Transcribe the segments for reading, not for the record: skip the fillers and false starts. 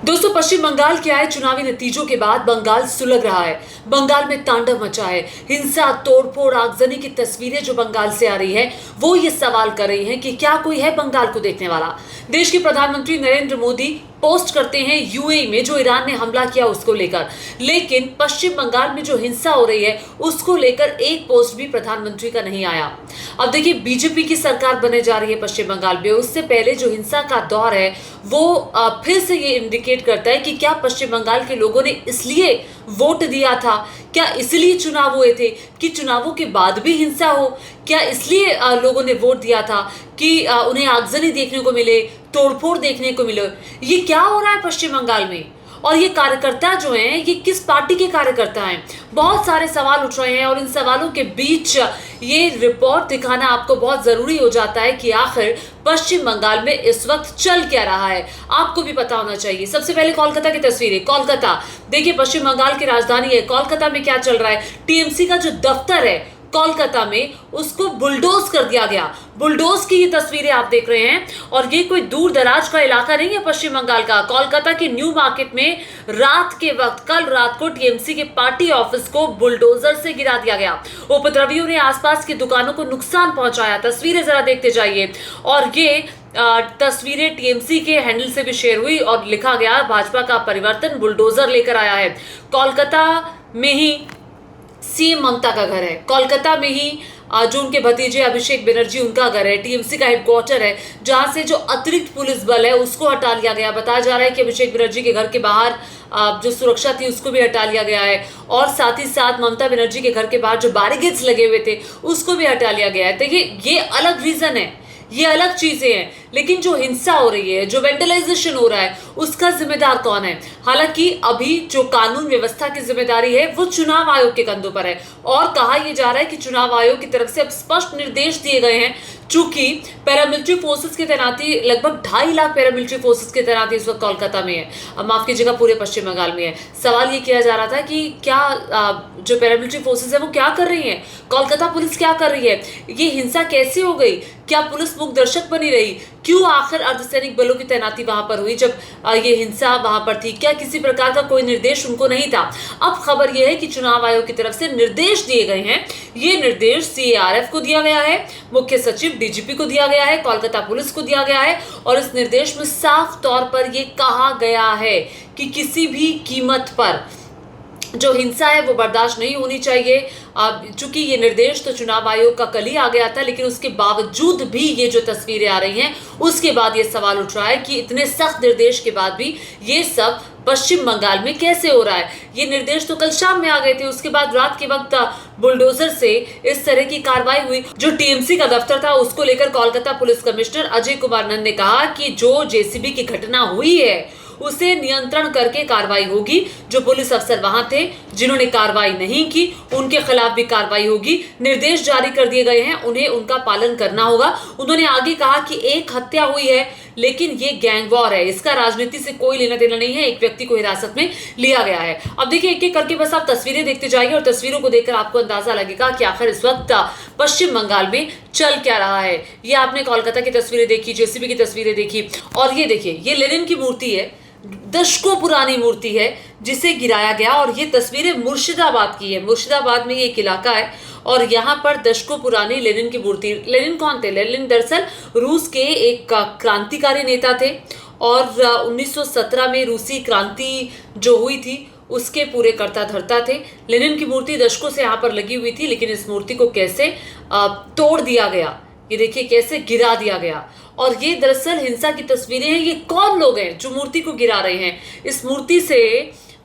दोस्तों, पश्चिम बंगाल के आए चुनावी नतीजों के बाद बंगाल सुलग रहा है। बंगाल में तांडव मचा है। हिंसा, तोड़फोड़, आगजनी की तस्वीरें जो बंगाल से आ रही है वो ये सवाल कर रही हैं कि क्या कोई है बंगाल को देखने वाला। देश के प्रधानमंत्री नरेंद्र मोदी पोस्ट करते हैं यूएई में जो ईरान ने हमला किया उसको लेकर, लेकिन पश्चिम बंगाल में जो हिंसा हो रही है उसको लेकर एक पोस्ट भी प्रधानमंत्री का नहीं आया। अब देखिए, बीजेपी की सरकार बनने जा रही है पश्चिम बंगाल में। उससे पहले जो हिंसा का दौर है वो फिर से ये इंडिकेट करता है कि क्या पश्चिम बंगाल के लोगों ने इसलिए वोट दिया था, क्या इसलिए चुनाव हुए थे कि चुनावों के बाद भी हिंसा हो, क्या इसलिए लोगों ने वोट दिया था कि उन्हें आगजनी देखने को मिले, तोड़फोड़ देखने को मिले। ये क्या हो रहा है पश्चिम बंगाल में? और ये कार्यकर्ता जो हैं ये किस पार्टी के कार्यकर्ता हैं? बहुत सारे सवाल उठ रहे हैं और इन सवालों के बीच ये रिपोर्ट दिखाना आपको बहुत जरूरी हो जाता है कि आखिर पश्चिम बंगाल में इस वक्त चल क्या रहा है, आपको भी पता होना चाहिए। सबसे पहले कोलकाता की तस्वीरें। कोलकाता देखिए, पश्चिम बंगाल की राजधानी है। कोलकाता में क्या चल रहा है? टीएमसी का जो दफ्तर है कोलकाता में उसको बुलडोज कर दिया गया। बुलडोज की ये तस्वीरें आप देख रहे हैं और ये कोई दूर दराज का इलाका नहीं है पश्चिम बंगाल का। कोलकाता के न्यू मार्केट में रात के वक्त, कल रात को टीएमसी के पार्टी ऑफिस को बुलडोजर से गिरा दिया गया। उपद्रवियों ने आसपास की दुकानों को नुकसान पहुंचाया। तस्वीरें जरा देखते जाइए। और ये तस्वीरें टीएमसी के हैंडल से भी शेयर हुई और लिखा गया, भाजपा का परिवर्तन बुलडोजर लेकर आया है। कोलकाता में ही सीएम ममता का घर है। कोलकाता में ही जो उनके भतीजे अभिषेक बनर्जी उनका घर है। टीएमसी का हेडक्वार्टर है जहां से जो अतिरिक्त पुलिस बल है उसको हटा लिया गया। बताया जा रहा है कि अभिषेक बनर्जी के घर के बाहर जो सुरक्षा थी उसको भी हटा लिया गया है और साथ ही साथ ममता बनर्जी के घर के बाहर जो बैरिकेड्स लगे हुए थे उसको भी हटा लिया गया है। देखिए, ये अलग रीजन है, ये अलग चीजें हैं, लेकिन जो हिंसा हो रही है, जो वेंडलाइजेशन हो रहा है, उसका जिम्मेदार कौन है? हालांकि अभी जो कानून व्यवस्था की जिम्मेदारी है वो चुनाव आयोग के कंधों पर है और कहा यह जा रहा है कि चुनाव आयोग की तरफ से अब स्पष्ट निर्देश दिए गए हैं। चूंकि पैरामिलिट्री फोर्सेस की तैनाती, लगभग 2.5 लाख पैरामिलिट्री फोर्सेस की तैनाती इस वक्त कोलकाता में है, माफ कीजिएगा पूरे पश्चिम बंगाल में है। सवाल ये किया जा रहा था कि क्या जो पैरामिलिट्री फोर्सेस है वो क्या कर रही है, कोलकाता पुलिस क्या कर रही है, ये हिंसा कैसे हो गई, क्या पुलिस मूक दर्शक बनी रही, क्यों आखिर अर्धसैनिक बलों की तैनाती वहां पर हुई जब ये हिंसा वहां पर थी, क्या किसी प्रकार का कोई निर्देश उनको नहीं था? अब खबर यह है कि चुनाव आयोग की तरफ से निर्देश दिए गए हैं। ये निर्देश सीएआरएफ को दिया गया है, मुख्य सचिव डीजीपी को दिया गया है, कोलकाता पुलिस को दिया गया है और इस निर्देश में साफ तौर पर यह कहा गया है कि किसी भी कीमत पर जो हिंसा है वो बर्दाश्त नहीं होनी चाहिए। चूंकि ये निर्देश तो चुनाव आयोग का कल ही आ गया था, लेकिन उसके बावजूद भी ये जो तस्वीरें आ रही हैं उसके बाद ये सवाल उठ रहा है कि इतने सख्त निर्देश के बाद भी ये सब पश्चिम बंगाल में कैसे हो रहा है। ये निर्देश तो कल शाम में आ गए थे, उसके बाद रात के वक्त बुलडोजर से इस तरह की कार्रवाई हुई। जो टीएमसी का दफ्तर था उसको लेकर कोलकाता पुलिस कमिश्नर अजय कुमार नंद ने कहा कि जो जेसीबी की घटना हुई है उसे नियंत्रण करके कार्रवाई होगी। जो पुलिस अफसर वहां थे जिन्होंने कार्रवाई नहीं की उनके खिलाफ भी कार्रवाई होगी। निर्देश जारी कर दिए गए हैं, उन्हें उनका पालन करना होगा। उन्होंने आगे कहा कि एक हत्या हुई है लेकिन ये गैंग वॉर है, इसका राजनीति से कोई लेना देना नहीं है। एक व्यक्ति को हिरासत में लिया गया है। अब देखिए, एक एक करके बस आप तस्वीरें देखते जाइए और तस्वीरों को देखकर आपको अंदाजा लगेगा कि आखिर इस वक्त पश्चिम बंगाल में चल क्या रहा है। ये आपने कोलकाता की तस्वीरें देखी, जेसीबी की तस्वीरें देखी और ये देखिए, ये लेनिन की मूर्ति है, दशकों पुरानी मूर्ति है जिसे गिराया गया और ये तस्वीरें मुर्शिदाबाद की है। मुर्शिदाबाद में ये एक इलाका है और यहाँ पर दशकों पुरानी लेनिन की मूर्ति। लेनिन कौन थे? लेनिन दरअसल रूस के एक क्रांतिकारी नेता थे और 1917 में रूसी क्रांति जो हुई थी उसके पूरे कर्ता धर्ता थे। लेनिन की मूर्ति दशकों से यहाँ पर लगी हुई थी, लेकिन इस मूर्ति को कैसे तोड़ दिया गया, ये देखिए कैसे गिरा दिया गया। और ये दरअसल हिंसा की तस्वीरें हैं। ये कौन लोग हैं जो मूर्ति को गिरा रहे हैं? इस मूर्ति से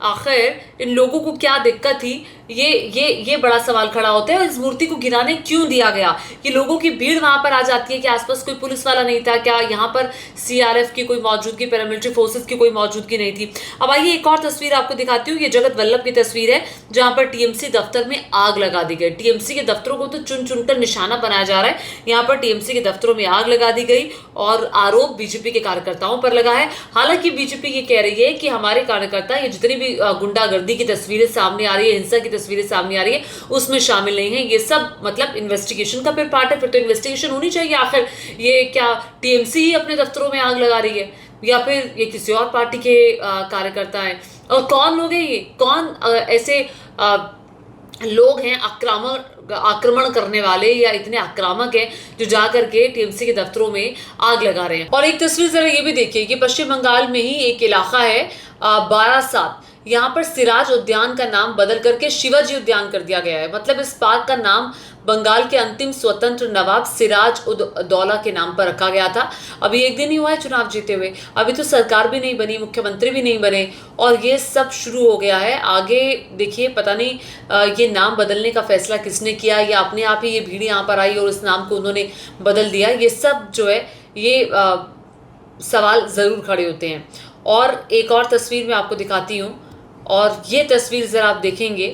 आखिर इन लोगों को क्या दिक्कत थी, ये बड़ा सवाल खड़ा होता है। और इस मूर्ति को गिराने क्यों दिया गया? कि लोगों की भीड़ वहां पर आ जाती है कि आसपास कोई पुलिस वाला नहीं था, क्या यहाँ पर सीआरएफ की कोई मौजूदगी, पैरामिलिट्री फोर्सेस की कोई मौजूदगी नहीं थी? अब आइए एक और तस्वीर आपको दिखाती हूँ। ये जगत वल्लभ की तस्वीर है जहां पर टीएमसी दफ्तर में आग लगा दी गई। टीएमसी के दफ्तरों को तो चुन चुनकर निशाना बनाया जा रहा है। यहाँ पर टीएमसी के दफ्तरों में आग लगा दी गई और आरोप बीजेपी के कार्यकर्ताओं पर लगा है। हालांकि बीजेपी ये कह रही है कि हमारे कार्यकर्ता, ये जितनी भी गुंडागर्दी की तस्वीरें सामने आ रही है, हिंसा की तस्वीरें सामने आ रही है, उसमें शामिल नहीं है। ये सब मतलब इन्वेस्टिगेशन का फिर पार्ट है। फिर तो इन्वेस्टिगेशन होनी चाहिए। आखिर ये क्या टीएमसी ही अपने दफ्तरों में आग लगा रही है? या फिर ये किसी और पार्टी के कार्यकर्ता हैं? और कौन लोग हैं ये? कौन ऐसे लोग हैं आक्रमण करने वाले या इतने आक्रामक हैं जो जा करके टीएमसी के दफ्तरों में आग लगा रहे हैं? और एक तस्वीर जरा ये भी देखिए कि पश्चिम बंगाल में ही एक इलाका है बारासात। यहाँ पर सिराज उद्यान का नाम बदल करके शिवाजी उद्यान कर दिया गया है। मतलब इस पार्क का नाम बंगाल के अंतिम स्वतंत्र नवाब सिराज उद दौला के नाम पर रखा गया था। अभी एक दिन ही हुआ है चुनाव जीते हुए, अभी तो सरकार भी नहीं बनी, मुख्यमंत्री भी नहीं बने और ये सब शुरू हो गया है। आगे देखिए, पता नहीं ये नाम बदलने का फैसला किसने किया या अपने आप ही ये भीड़ यहाँ पर आई और इस नाम को उन्होंने बदल दिया। ये सब जो है ये सवाल ज़रूर खड़े होते हैं। और एक और तस्वीर मैं आपको दिखाती हूँ, और ये तस्वीर ज़रा आप देखेंगे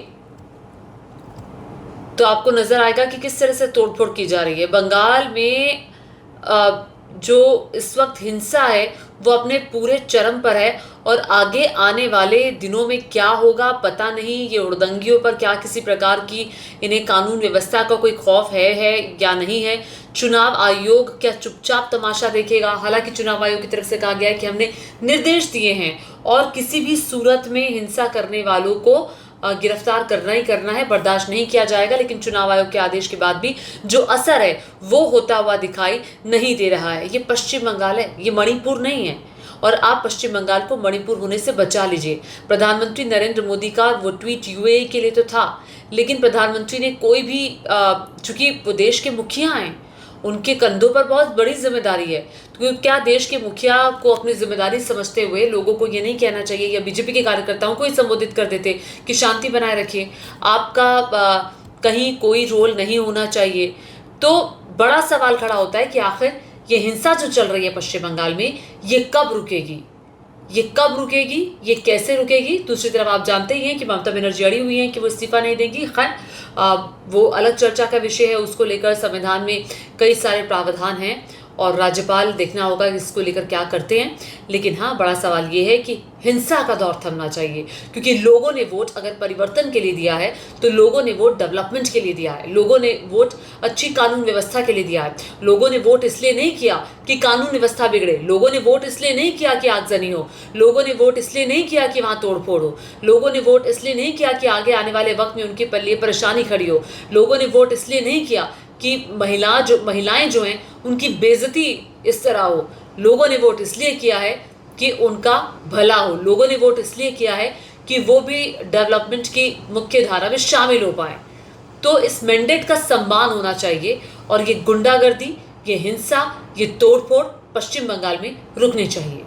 तो आपको नज़र आएगा कि किस तरह से तोड़फोड़ की जा रही है। बंगाल में जो इस वक्त हिंसा है वो अपने पूरे चरम पर है और आगे आने वाले दिनों में क्या होगा पता नहीं। ये उड़दंगियों पर क्या किसी प्रकार की इन्हें कानून व्यवस्था का कोई खौफ है या नहीं है? चुनाव आयोग क्या चुपचाप तमाशा देखेगा? हालांकि चुनाव आयोग की तरफ से कहा गया है कि हमने निर्देश दिए हैं और किसी भी सूरत में हिंसा करने वालों को गिरफ्तार करना ही करना है, बर्दाश्त नहीं किया जाएगा। लेकिन चुनाव आयोग के आदेश के बाद भी जो असर है वो होता हुआ दिखाई नहीं दे रहा है। ये पश्चिम बंगाल है, ये मणिपुर नहीं है और आप पश्चिम बंगाल को मणिपुर होने से बचा लीजिए। प्रधानमंत्री नरेंद्र मोदी का वो ट्वीट यूएई के लिए तो था, लेकिन प्रधानमंत्री ने कोई भी चूंकि वो देश के मुखिया हैं, उनके कंधों पर बहुत बड़ी जिम्मेदारी है। तो क्या देश के मुखिया को अपनी जिम्मेदारी समझते हुए लोगों को ये नहीं कहना चाहिए या बीजेपी के कार्यकर्ताओं को ही संबोधित कर देते कि शांति बनाए रखिए, आपका कहीं कोई रोल नहीं होना चाहिए? तो बड़ा सवाल खड़ा होता है कि आखिर ये हिंसा जो चल रही है पश्चिम बंगाल में, ये कब रुकेगी? ये कब रुकेगी? ये कैसे रुकेगी? दूसरी तरफ आप जानते ही हैं कि ममता बनर्जी अड़ी हुई हैं कि वो इस्तीफा नहीं देंगी। खैर वो अलग चर्चा का विषय है, उसको लेकर संविधान में कई सारे प्रावधान हैं और राज्यपाल देखना होगा इसको लेकर क्या करते हैं। लेकिन हाँ, बड़ा सवाल ये है कि हिंसा का दौर थमना चाहिए, क्योंकि लोगों ने वोट अगर परिवर्तन के लिए दिया है तो लोगों ने वोट डेवलपमेंट के लिए दिया है, लोगों ने वोट अच्छी कानून व्यवस्था के लिए दिया है। लोगों ने वोट इसलिए नहीं किया कि कानून व्यवस्था बिगड़े, लोगों ने वोट इसलिए नहीं किया कि आगजनी हो, लोगों ने वोट इसलिए नहीं किया कि वहाँ तोड़फोड़ हो, लोगों ने वोट इसलिए नहीं किया कि आगे आने वाले वक्त में उनके लिए परेशानी खड़ी हो, लोगों ने वोट इसलिए नहीं किया कि महिलाएं जो हैं उनकी बेइज्जती इस तरह हो। लोगों ने वोट इसलिए किया है कि उनका भला हो, लोगों ने वोट इसलिए किया है कि वो भी डेवलपमेंट की मुख्य धारा में शामिल हो पाए। तो इस मैंडेट का सम्मान होना चाहिए और ये गुंडागर्दी, ये हिंसा, ये तोड़फोड़ पश्चिम बंगाल में रुकनी चाहिए।